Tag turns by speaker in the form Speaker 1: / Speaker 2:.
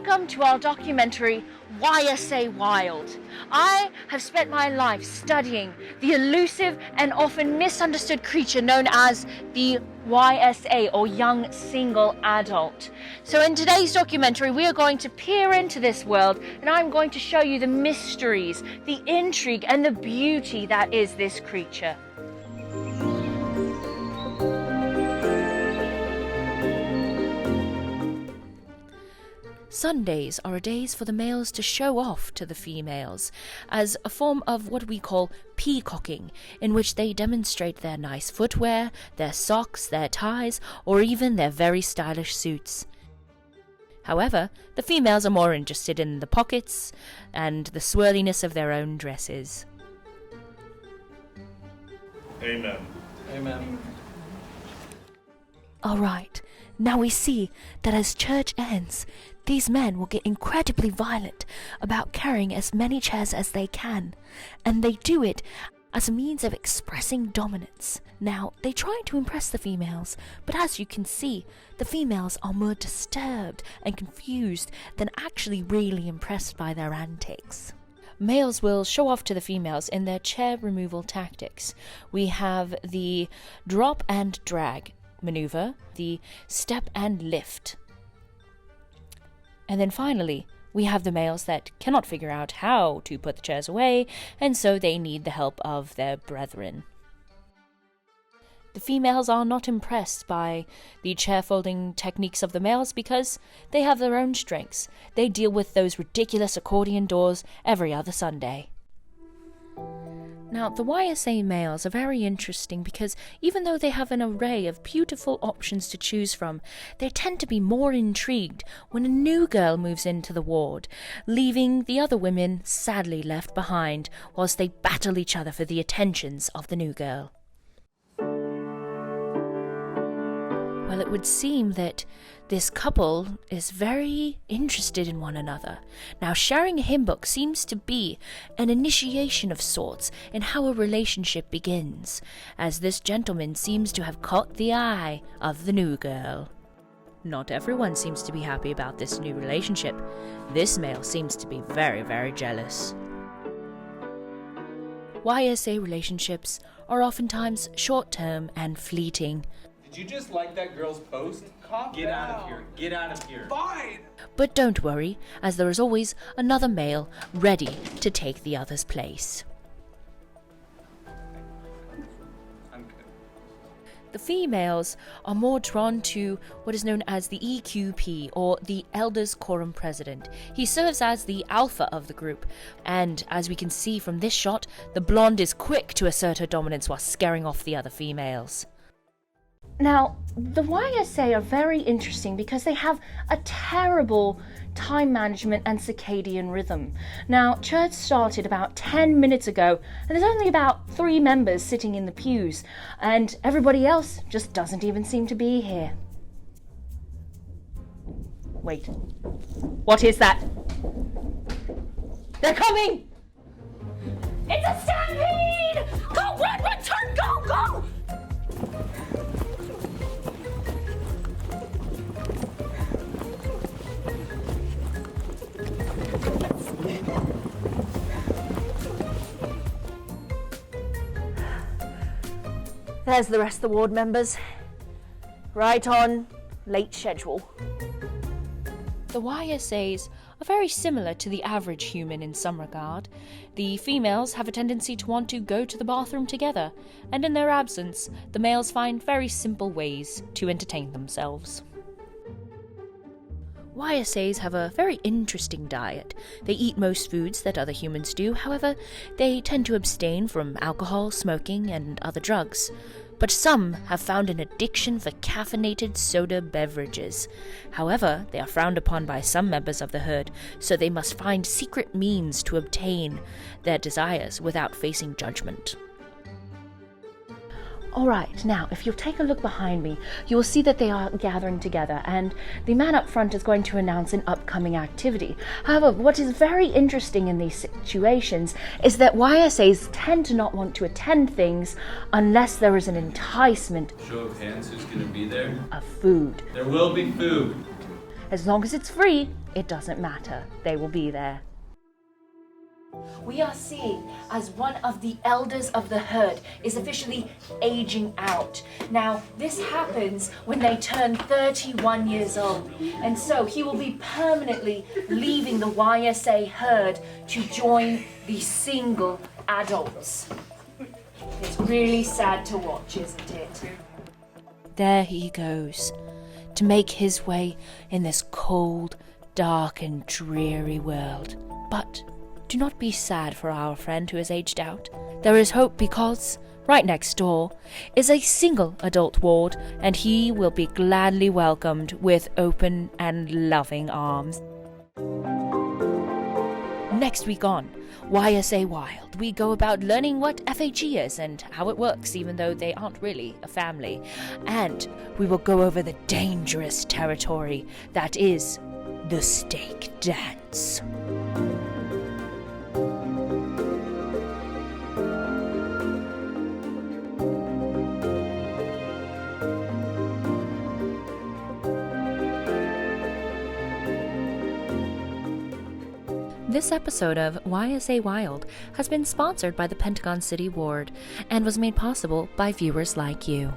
Speaker 1: Welcome to our documentary, YSA Wild. I have spent my life studying the elusive and often misunderstood creature known as the YSA, or Young Single Adult. So in today's documentary, we are going to peer into this world, and I'm going to show you the mysteries, the intrigue, and the beauty that is this creature.
Speaker 2: Sundays are days for the males to show off to the females as a form of what we call peacocking, in which they demonstrate their nice footwear, their socks, their ties, or even their very stylish suits. However, the females are more interested in the pockets and the swirliness of their own dresses.
Speaker 3: Amen. Amen.
Speaker 2: Alright, now we see that as church ends, these men will get incredibly violent about carrying as many chairs as they can, and they do it as a means of expressing dominance. Now, they try to impress the females, but as you can see, the females are more disturbed and confused than actually really impressed by their antics. Males will show off to the females in their chair removal tactics. We have the drop and drag maneuver, the step and lift. And then finally, we have the males that cannot figure out how to put the chairs away, and so they need the help of their brethren. The females are not impressed by the chair folding techniques of the males because they have their own strengths. They deal with those ridiculous accordion doors every other Sunday. Now, the YSA males are very interesting because even though they have an array of beautiful options to choose from, they tend to be more intrigued when a new girl moves into the ward, leaving the other women sadly left behind whilst they battle each other for the attentions of the new girl. Well, it would seem that this couple is very interested in one another. Now, sharing a hymn book seems to be an initiation of sorts in how a relationship begins, as this gentleman seems to have caught the eye of the new girl. Not everyone seems to be happy about this new relationship. This male seems to be very, very jealous. YSA relationships are oftentimes short-term and fleeting.
Speaker 4: Did you just like that girl's post? Get out of here. Get out of here.
Speaker 5: Fine!
Speaker 2: But don't worry, as there is always another male ready to take the other's place.
Speaker 4: I'm good.
Speaker 2: The females are more drawn to what is known as the EQP, or the Elders Quorum President. He serves as the alpha of the group, and as we can see from this shot, the blonde is quick to assert her dominance while scaring off the other females.
Speaker 1: Now, the YSA are very interesting because they have a terrible time management and circadian rhythm. Now, church started about 10 minutes ago, and there's only about 3 members sitting in the pews, and everybody else just doesn't even seem to be here. Wait, what is that? They're coming! It's a stampede! Go, run, turn, go! There's the rest of the ward members. Right on late schedule.
Speaker 2: The YSAs are very similar to the average human in some regard. The females have a tendency to want to go to the bathroom together, and in their absence, the males find very simple ways to entertain themselves. YSAs have a very interesting diet. They eat most foods that other humans do, however, they tend to abstain from alcohol, smoking, and other drugs. But some have found an addiction for caffeinated soda beverages. However, they are frowned upon by some members of the herd, so they must find secret means to obtain their desires without facing judgment.
Speaker 1: Alright, now if you'll take a look behind me, you will see that they are gathering together, and the man up front is going to announce an upcoming activity. However, what is very interesting in these situations is that YSAs tend to not want to attend things unless there is an enticement
Speaker 4: Show of hands, who's going to be there?
Speaker 1: of food.
Speaker 4: There will be food.
Speaker 1: As long as it's free, it doesn't matter. They will be there. We are seeing as one of the elders of the herd is officially aging out. Now, this happens when they turn 31 years old, and so he will be permanently leaving the YSA herd to join the single adults. It's really sad to watch, isn't it?
Speaker 2: There he goes, to make his way in this cold, dark and dreary world. But do not be sad for our friend who has aged out. There is hope because right next door is a single adult ward, and he will be gladly welcomed with open and loving arms. Next week on YSA Wild, we go about learning what FHE is and how it works, even though they aren't really a family. And we will go over the dangerous territory that is the stake dance. This episode of YSA Wild has been sponsored by the Pentagon City Ward and was made possible by viewers like you.